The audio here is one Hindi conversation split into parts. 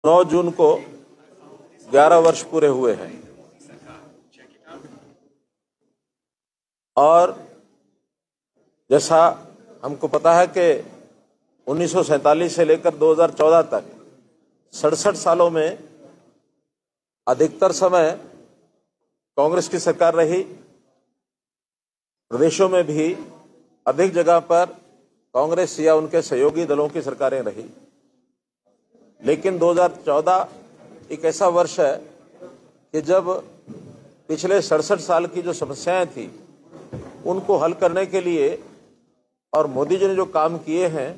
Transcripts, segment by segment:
9 जून को 11 वर्ष पूरे हुए हैं और जैसा हमको पता है कि 1947 से लेकर 2014 तक 67 सालों में अधिकतर समय कांग्रेस की सरकार रही। प्रदेशों में भी अधिक जगह पर कांग्रेस या उनके सहयोगी दलों की सरकारें रही, लेकिन 2014 एक ऐसा वर्ष है कि जब पिछले 67 साल की जो समस्याएं थी उनको हल करने के लिए और मोदी जी ने जो काम किए हैं,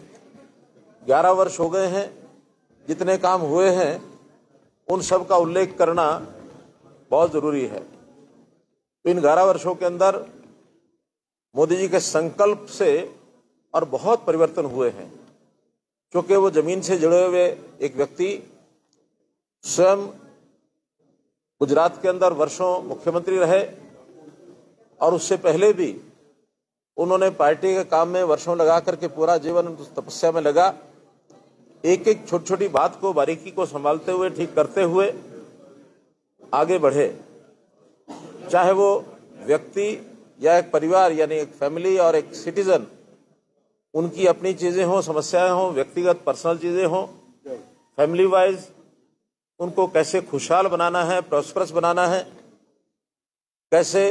11 वर्ष हो गए हैं, जितने काम हुए हैं उन सब का उल्लेख करना बहुत जरूरी है। तो इन 11 वर्षों के अंदर मोदी जी के संकल्प से और बहुत परिवर्तन हुए हैं, क्योंकि वो जमीन से जुड़े हुए एक व्यक्ति, स्वयं गुजरात के अंदर वर्षों मुख्यमंत्री रहे और उससे पहले भी उन्होंने पार्टी के काम में वर्षों लगा करके पूरा जीवन तपस्या में लगा। एक एक छोटी छोटी बात को, बारीकी को संभालते हुए, ठीक करते हुए आगे बढ़े। चाहे वो व्यक्ति या एक परिवार यानी एक फैमिली और एक सिटीजन, उनकी अपनी चीजें हों, समस्याएं हों, व्यक्तिगत पर्सनल चीजें हों, फैमिली वाइज उनको कैसे खुशहाल बनाना है, प्रॉस्परस बनाना है, कैसे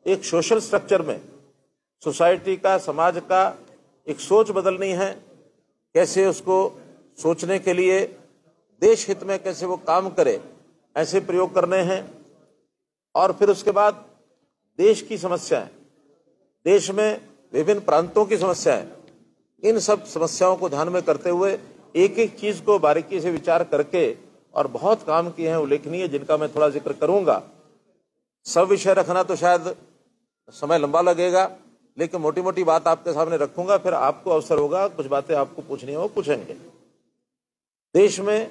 एक सोशल स्ट्रक्चर में सोसाइटी का, समाज का एक सोच बदलनी है, कैसे उसको सोचने के लिए देश हित में कैसे वो काम करे, ऐसे प्रयोग करने हैं। और फिर उसके बाद देश की समस्याएं, देश में विभिन्न प्रांतों की समस्याएं, इन सब समस्याओं को ध्यान में करते हुए एक एक चीज को बारीकी से विचार करके और बहुत काम किए हैं उल्लेखनीय, जिनका मैं थोड़ा जिक्र करूंगा। सब विषय रखना तो शायद समय लंबा लगेगा, लेकिन मोटी मोटी बात आपके सामने रखूंगा, फिर आपको अवसर होगा, कुछ बातें आपको पूछनी हो पूछेंगे। देश में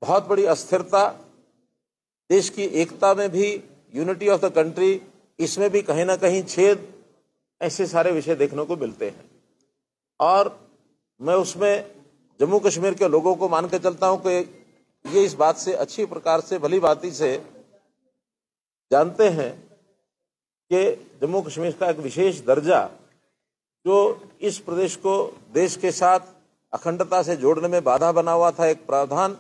बहुत बड़ी अस्थिरता, देश की एकता में भी, यूनिटी ऑफ द कंट्री, इसमें भी कहीं ना कहीं छेद, ऐसे सारे विषय देखने को मिलते हैं। और मैं उसमें जम्मू कश्मीर के लोगों को मान के चलता हूं कि ये इस बात से अच्छी प्रकार से, भली भांति से जानते हैं कि जम्मू कश्मीर का एक विशेष दर्जा, जो इस प्रदेश को देश के साथ अखंडता से जोड़ने में बाधा बना हुआ था, एक प्रावधान,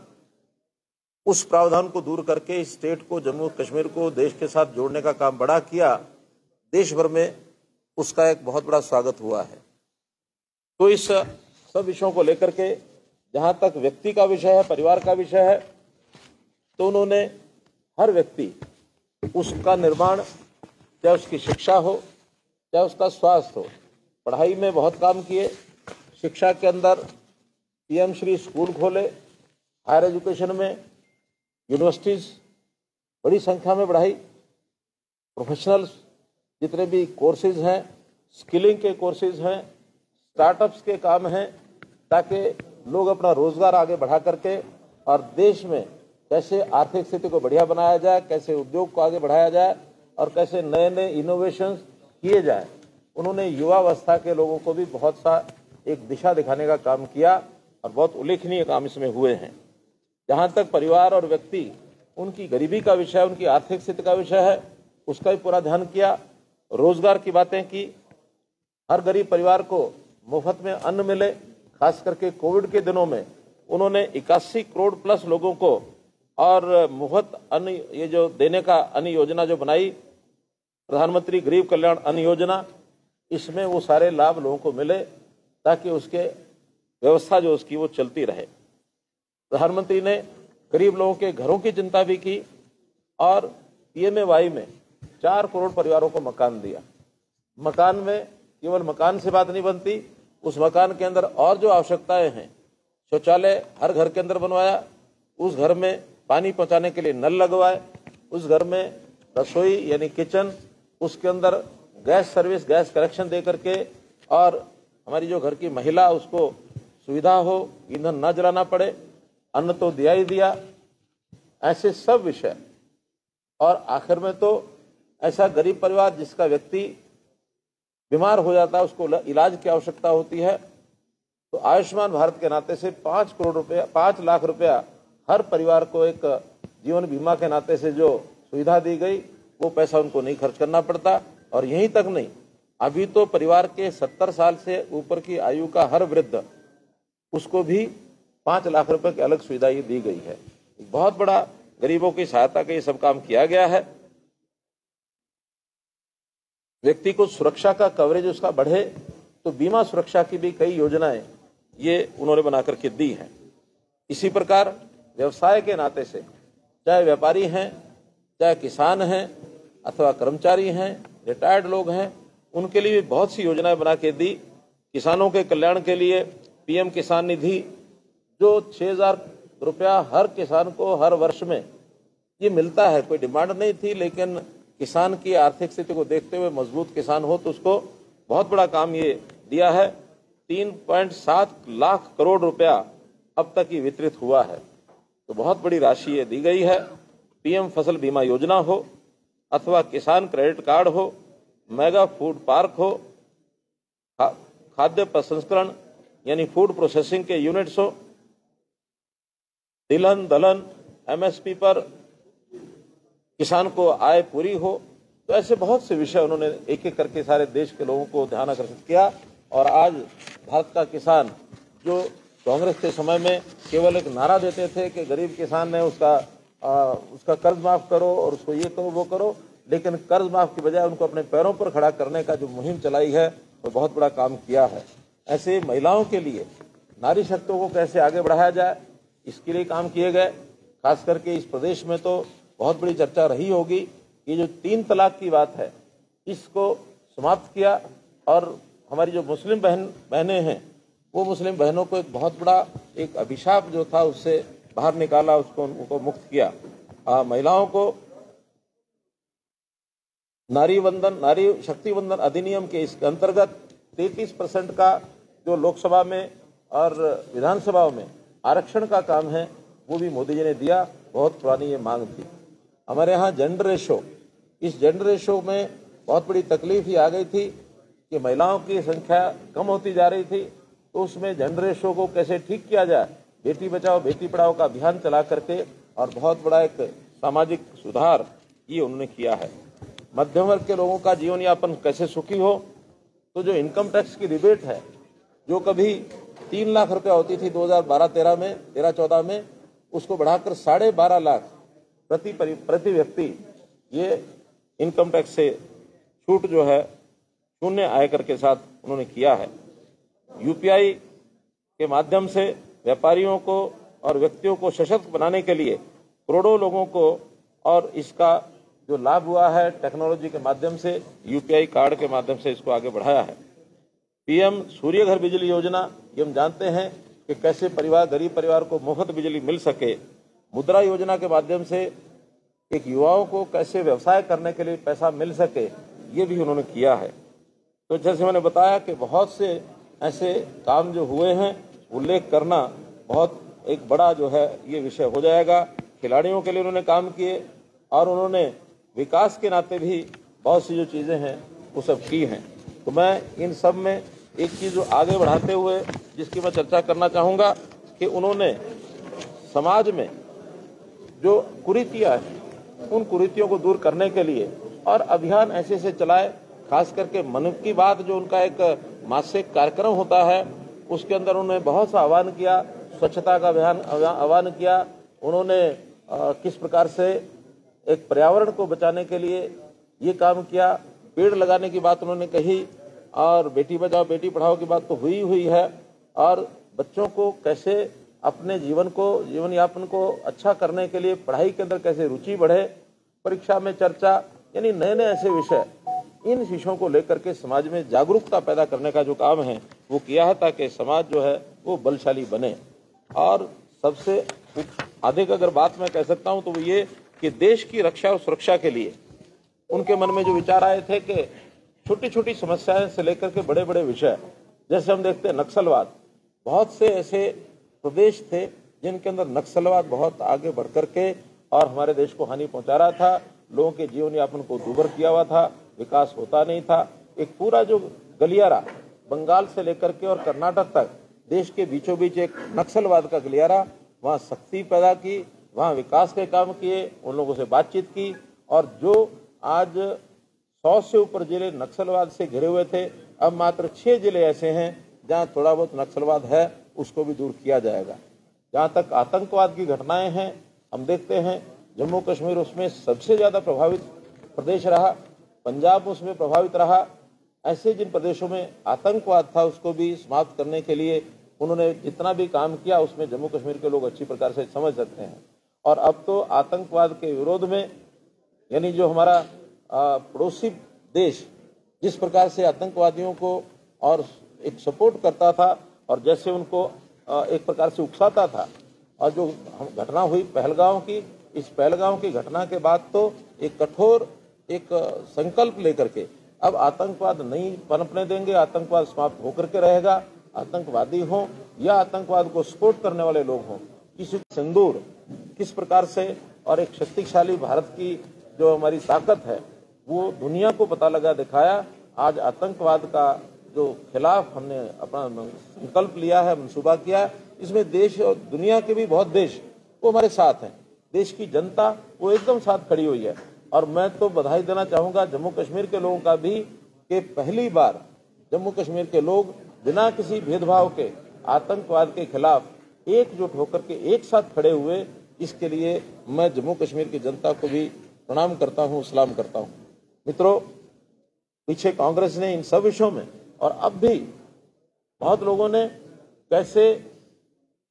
उस प्रावधान को दूर करके इस स्टेट को, जम्मू कश्मीर को देश के साथ जोड़ने का काम बड़ा किया। देश भर में उसका एक बहुत बड़ा स्वागत हुआ है। तो इस सब विषयों को लेकर के, जहां तक व्यक्ति का विषय है, परिवार का विषय है, तो उन्होंने हर व्यक्ति, उसका निर्माण, चाहे उसकी शिक्षा हो, चाहे उसका स्वास्थ्य हो, पढ़ाई में बहुत काम किए। शिक्षा के अंदर पीएम श्री स्कूल खोले, हायर एजुकेशन में यूनिवर्सिटीज बड़ी संख्या में बढ़ाई, प्रोफेशनल्स जितने भी कोर्सेज हैं, स्किलिंग के कोर्सेज हैं, स्टार्टअप्स के काम हैं, ताकि लोग अपना रोजगार आगे बढ़ा करके और देश में कैसे आर्थिक स्थिति को बढ़िया बनाया जाए, कैसे उद्योग को आगे बढ़ाया जाए और कैसे नए नए इनोवेशंस किए जाए। उन्होंने युवावस्था के लोगों को भी बहुत सा एक दिशा दिखाने का काम किया और बहुत उल्लेखनीय काम इसमें हुए हैं। जहां तक परिवार और व्यक्ति, उनकी गरीबी का विषय, उनकी आर्थिक स्थिति का विषय है, उसका भी पूरा ध्यान किया। रोजगार की बातें की, हर गरीब परिवार को मुफ्त में अन्न मिले। खास करके कोविड के दिनों में उन्होंने 81 करोड़ प्लस लोगों को और मुफ्त अन्न, ये जो देने का अन्न योजना जो बनाई, प्रधानमंत्री गरीब कल्याण अन्न योजना, इसमें वो सारे लाभ लोगों को मिले ताकि उसके व्यवस्था जो उसकी वो चलती रहे। प्रधानमंत्री ने गरीब लोगों के घरों की चिंता भी की और पीएमएवाई में 4 करोड़ परिवारों को मकान दिया। मकान में केवल मकान से बात नहीं बनती, उस मकान के अंदर और जो आवश्यकताएं हैं, शौचालय हर घर के अंदर बनवाया, उस घर में पानी पहुंचाने के लिए नल लगवाए, उस घर में रसोई यानी किचन, उसके अंदर गैस सर्विस, गैस कनेक्शन दे करके, और हमारी जो घर की महिला, उसको सुविधा हो, ईंधन ना जलाना पड़े, अन्न तो दिया ही दिया। ऐसे सब विषय। और आखिर में तो ऐसा गरीब परिवार जिसका व्यक्ति बीमार हो जाता है, उसको इलाज की आवश्यकता होती है, तो आयुष्मान भारत के नाते से 5 करोड़ रुपया, 5 लाख रुपया हर परिवार को एक जीवन बीमा के नाते से जो सुविधा दी गई, वो पैसा उनको नहीं खर्च करना पड़ता। और यहीं तक नहीं, अभी तो परिवार के 70 साल से ऊपर की आयु का हर वृद्ध, उसको भी 5 लाख रुपए की अलग सुविधा ये दी गई है। बहुत बड़ा गरीबों की सहायता का ये सब काम किया गया है। व्यक्ति को सुरक्षा का कवरेज उसका बढ़े, तो बीमा सुरक्षा की भी कई योजनाएं ये उन्होंने बना करके दी हैं। इसी प्रकार व्यवसाय के नाते से, चाहे व्यापारी हैं, चाहे किसान हैं, अथवा कर्मचारी हैं, रिटायर्ड लोग हैं, उनके लिए भी बहुत सी योजनाएं बना के दी। किसानों के कल्याण के लिए पीएम किसान निधि, जो 6,000 रुपया हर किसान को हर वर्ष में ये मिलता है। कोई डिमांड नहीं थी, लेकिन किसान की आर्थिक स्थिति को देखते हुए मजबूत किसान हो तो उसको बहुत बड़ा काम ये दिया है। 3.7 लाख करोड़ रुपया अब तक ये वितरित हुआ है, तो बहुत बड़ी राशि ये दी गई है। पीएम फसल बीमा योजना हो, अथवा किसान क्रेडिट कार्ड हो, मेगा फूड पार्क हो, खाद्य प्रसंस्करण यानी फूड प्रोसेसिंग के यूनिट्स हो, तिलहन दलहन एमएसपी पर किसान को आय पूरी हो, तो ऐसे बहुत से विषय उन्होंने एक एक करके सारे देश के लोगों को ध्यान आकर्षित किया। और आज भारत का किसान, जो कांग्रेस के समय में केवल एक नारा देते थे कि गरीब किसान ने उसका कर्ज माफ करो और उसको ये करो वो करो, लेकिन कर्ज माफ की बजाय उनको अपने पैरों पर खड़ा करने का जो मुहिम चलाई है, वो बहुत बड़ा काम किया है। ऐसे महिलाओं के लिए नारी शक्ति को कैसे आगे बढ़ाया जाए, इसके लिए काम किए गए। खास करके इस प्रदेश में तो बहुत बड़ी चर्चा रही होगी। ये जो 3 तलाक की बात है, इसको समाप्त किया, और हमारी जो मुस्लिम बहनें हैं, वो मुस्लिम बहनों को एक बहुत बड़ा एक अभिशाप जो था उससे बाहर निकाला, उसको उनको मुक्त किया। महिलाओं को नारी शक्ति वंदन अधिनियम के इसके अंतर्गत 33% का जो लोकसभा में और विधानसभाओं में आरक्षण का काम है, वो भी मोदी जी ने दिया। बहुत पुरानी ये मांग थी। हमारे यहाँ जेंडर रेशो, इस जेंडर रेशो में बहुत बड़ी तकलीफ ही आ गई थी कि महिलाओं की संख्या कम होती जा रही थी, तो उसमें जेंडर रेशो को कैसे ठीक किया जाए, बेटी बचाओ बेटी पढ़ाओ का अभियान चला करके, और बहुत बड़ा एक सामाजिक सुधार ये उन्होंने किया है। मध्यम वर्ग के लोगों का जीवन यापन कैसे सुखी हो, तो जो इनकम टैक्स की रिबेट है, जो कभी 3 लाख रुपया होती थी 2012-13 में, 13-14 में, उसको बढ़ाकर 12.5 लाख प्रति व्यक्ति ये इनकम टैक्स से छूट जो है शून्य आयकर के साथ उन्होंने किया है। यूपीआई के माध्यम से व्यापारियों को और व्यक्तियों को सशक्त बनाने के लिए करोड़ों लोगों को, और इसका जो लाभ हुआ है टेक्नोलॉजी के माध्यम से, यूपीआई कार्ड के माध्यम से इसको आगे बढ़ाया है। पीएम सूर्य घर बिजली योजना, ये हम जानते हैं कि कैसे गरीब परिवार को मुफ्त बिजली मिल सके। मुद्रा योजना के माध्यम से एक युवाओं को कैसे व्यवसाय करने के लिए पैसा मिल सके, ये भी उन्होंने किया है। तो जैसे मैंने बताया कि बहुत से ऐसे काम जो हुए हैं, उल्लेख करना बहुत एक बड़ा जो है ये विषय हो जाएगा। खिलाड़ियों के लिए उन्होंने काम किए, और उन्होंने विकास के नाते भी बहुत सी जो चीज़ें हैं वो सब की हैं। तो मैं इन सब में एक चीज़ जो आगे बढ़ाते हुए जिसकी मैं चर्चा करना चाहूँगा कि उन्होंने समाज में जो कुरीतियाँ हैं, उन कुरीतियों को दूर करने के लिए और अभियान ऐसे ऐसे चलाए। खास करके मन की बात जो उनका एक मासिक कार्यक्रम होता है, उसके अंदर उन्होंने बहुत सा आह्वान किया, स्वच्छता का आह्वान किया। उन्होंने किस प्रकार से एक पर्यावरण को बचाने के लिए ये काम किया, पेड़ लगाने की बात उन्होंने कही, और बेटी बचाओ बेटी पढ़ाओ की बात तो हुई है, और बच्चों को कैसे अपने जीवन यापन को अच्छा करने के लिए पढ़ाई के अंदर कैसे रुचि बढ़े, परीक्षा में चर्चा, यानी नए नए ऐसे विषय, इन विषयों को लेकर के समाज में जागरूकता पैदा करने का जो काम है वो किया है, ताकि समाज जो है वो बलशाली बने। और सबसे अधिक अगर बात मैं कह सकता हूँ तो वो ये कि देश की रक्षा और सुरक्षा के लिए उनके मन में जो विचार आए थे कि छोटी छोटी समस्याएं से लेकर के बड़े बड़े विषय, जैसे हम देखते हैं नक्सलवाद, बहुत से ऐसे प्रदेश थे जिनके अंदर नक्सलवाद बहुत आगे बढ़ करके और हमारे देश को हानि पहुंचा रहा था, लोगों के जीवन यापन को दूभर किया हुआ था, विकास होता नहीं था। एक पूरा जो गलियारा बंगाल से लेकर के और कर्नाटक तक देश के बीचों बीच एक नक्सलवाद का गलियारा, वहाँ शक्ति पैदा की, वहाँ विकास के काम किए, उन लोगों से बातचीत की, और जो आज 100 से ऊपर जिले नक्सलवाद से घिरे हुए थे, अब मात्र 6 जिले ऐसे हैं जहाँ थोड़ा बहुत नक्सलवाद है, उसको भी दूर किया जाएगा। जहाँ तक आतंकवाद की घटनाएं हैं, हम देखते हैं जम्मू कश्मीर उसमें सबसे ज़्यादा प्रभावित प्रदेश रहा, पंजाब उसमें प्रभावित रहा। ऐसे जिन प्रदेशों में आतंकवाद था उसको भी समाप्त करने के लिए उन्होंने जितना भी काम किया उसमें जम्मू कश्मीर के लोग अच्छी प्रकार से समझ सकते हैं। और अब तो आतंकवाद के विरोध में, यानी जो हमारा पड़ोसी देश जिस प्रकार से आतंकवादियों को और एक सपोर्ट करता था और जैसे उनको एक प्रकार से उकसाता था, और जो घटना हुई पहलगांव की, इस पहलगांव की घटना के बाद तो एक कठोर एक संकल्प लेकर के अब आतंकवाद नहीं पनपने देंगे, आतंकवाद समाप्त होकर के रहेगा। आतंकवादी हों या आतंकवाद को सपोर्ट करने वाले लोग हों, किसी सिंदूर किस प्रकार से और एक शक्तिशाली भारत की जो हमारी ताकत है वो दुनिया को पता लगा दिखाया। आज आतंकवाद का जो खिलाफ हमने अपना संकल्प लिया है, मंसूबा किया, इसमें देश और दुनिया के भी बहुत देश वो हमारे साथ हैं। देश की जनता वो एकदम साथ खड़ी हुई है। और मैं तो बधाई देना चाहूँगा जम्मू कश्मीर के लोगों का भी कि पहली बार जम्मू कश्मीर के लोग बिना किसी भेदभाव के आतंकवाद के खिलाफ एकजुट होकर के एक साथ खड़े हुए। इसके लिए मैं जम्मू कश्मीर की जनता को भी प्रणाम करता हूँ, सलाम करता हूँ। मित्रों, पीछे कांग्रेस ने इन सब विषयों में और अब भी बहुत लोगों ने कैसे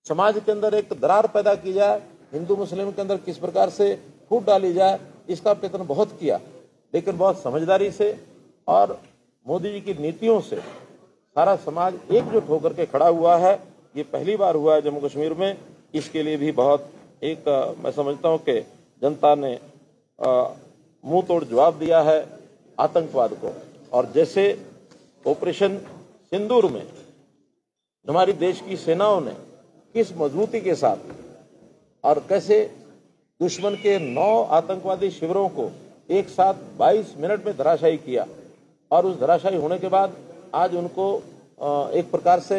समाज के अंदर एक दरार पैदा की जाए, हिंदू मुस्लिम के अंदर किस प्रकार से फूट डाली जाए, इसका प्रयत्न बहुत किया, लेकिन बहुत समझदारी से और मोदी जी की नीतियों से सारा समाज एकजुट होकर के खड़ा हुआ है। ये पहली बार हुआ है जम्मू कश्मीर में। इसके लिए भी बहुत एक मैं समझता हूँ कि जनता ने मुंह तोड़ जवाब दिया है आतंकवाद को। और जैसे ऑपरेशन सिंदूर में हमारी देश की सेनाओं ने किस मजबूती के साथ और कैसे दुश्मन के 9 आतंकवादी शिविरों को एक साथ 22 मिनट में धराशायी किया, और उस धराशायी होने के बाद आज उनको एक प्रकार से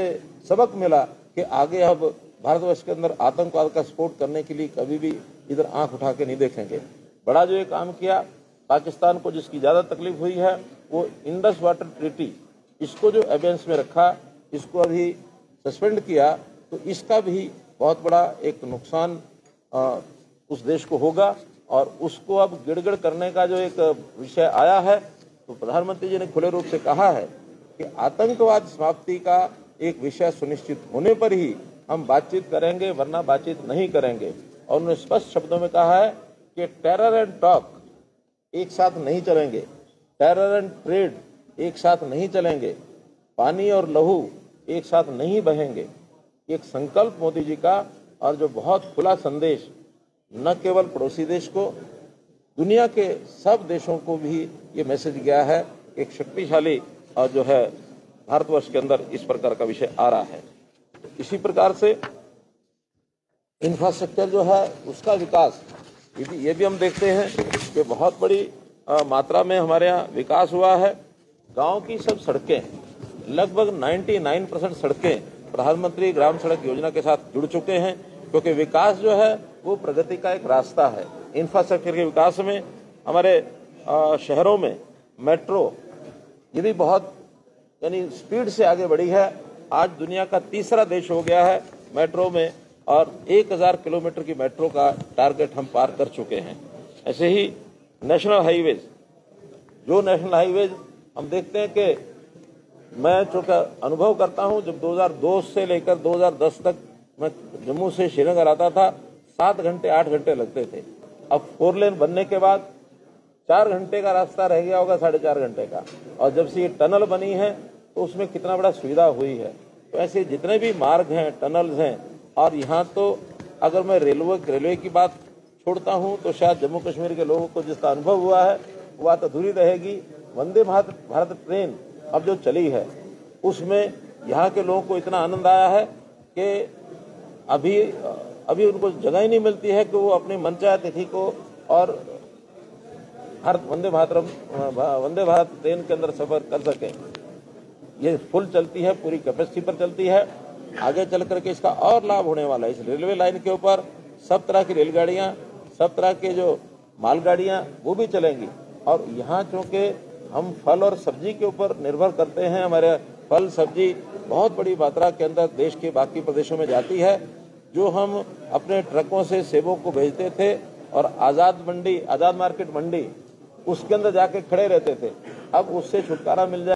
सबक मिला कि आगे अब भारतवर्ष के अंदर आतंकवाद का सपोर्ट करने के लिए कभी भी इधर आंख उठा के नहीं देखेंगे। बड़ा जो ये काम किया, पाकिस्तान को जिसकी ज़्यादा तकलीफ हुई है वो इंडस वाटर ट्रीटी, इसको जो एबेंस में रखा, इसको अभी सस्पेंड किया, तो इसका भी बहुत बड़ा एक नुकसान उस देश को होगा। और उसको अब गिड़गिड़ करने का जो एक विषय आया है, तो प्रधानमंत्री जी ने खुले रूप से कहा है कि आतंकवाद समाप्ति का एक विषय सुनिश्चित होने पर ही हम बातचीत करेंगे, वरना बातचीत नहीं करेंगे। और उन्होंने स्पष्ट शब्दों में कहा है कि टेरर एंड टॉक एक साथ नहीं चलेंगे, टेरर एंड ट्रेड एक साथ नहीं चलेंगे, पानी और लहू एक साथ नहीं बहेंगे। एक संकल्प मोदी जी का, और जो बहुत खुला संदेश न केवल पड़ोसी देश को, दुनिया के सब देशों को भी ये मैसेज गया है। एक शक्तिशाली और जो है भारतवर्ष के अंदर इस प्रकार का विषय आ रहा है। इसी प्रकार से इंफ्रास्ट्रक्चर जो है उसका विकास, ये भी हम देखते हैं कि बहुत बड़ी मात्रा में हमारे यहाँ विकास हुआ है। गांव की सब सड़कें, लगभग 99% सड़कें प्रधानमंत्री ग्राम सड़क योजना के साथ जुड़ चुके हैं, क्योंकि विकास जो है वो प्रगति का एक रास्ता है। इंफ्रास्ट्रक्चर के विकास में हमारे शहरों में मेट्रो ये भी बहुत यानी स्पीड से आगे बढ़ी है। आज दुनिया का तीसरा देश हो गया है मेट्रो में, और 1000 किलोमीटर की मेट्रो का टारगेट हम पार कर चुके हैं। ऐसे ही नेशनल हाईवेज, जो नेशनल हाईवेज हम देखते हैं कि मैं चूँकि अनुभव करता हूं, जब 2002 से लेकर 2010 तक मैं जम्मू से श्रीनगर आता था, 7 घंटे 8 घंटे लगते थे। अब 4 लेन बनने के बाद 4 घंटे का रास्ता रह गया होगा, 4.5 घंटे का। और जब से ये टनल बनी है तो उसमें कितना बड़ा सुविधा हुई है। तो ऐसे जितने भी मार्ग हैं, टनल्स हैं, और यहाँ तो अगर मैं रेलवे की बात छोड़ता हूँ तो शायद जम्मू कश्मीर के लोगों को जिसका अनुभव हुआ है वो बात अधूरी रहेगी। वंदे भारत ट्रेन अब जो चली है उसमें यहाँ के लोगों को इतना आनंद आया है कि अभी उनको जगह ही नहीं मिलती है कि वो अपनी मनचाहे तिथि को और वंदे भारत ट्रेन के अंदर सफर कर सके। ये फुल चलती है, पूरी कैपेसिटी पर चलती है। आगे चल करके इसका और लाभ होने वाला है। इस रेलवे लाइन के ऊपर सब तरह की रेलगाड़ियां, सब तरह के जो मालगाड़ियां वो भी चलेंगी। और यहाँ चूंकि हम फल और सब्जी के ऊपर निर्भर करते हैं, हमारे फल सब्जी बहुत बड़ी मात्रा के अंदर देश के बाकी प्रदेशों में जाती है। जो हम अपने ट्रकों से सेबों को भेजते थे और आजाद मार्केट मंडी उसके अंदर जाके खड़े रहते थे, अब उससे छुटकारा मिल जाए।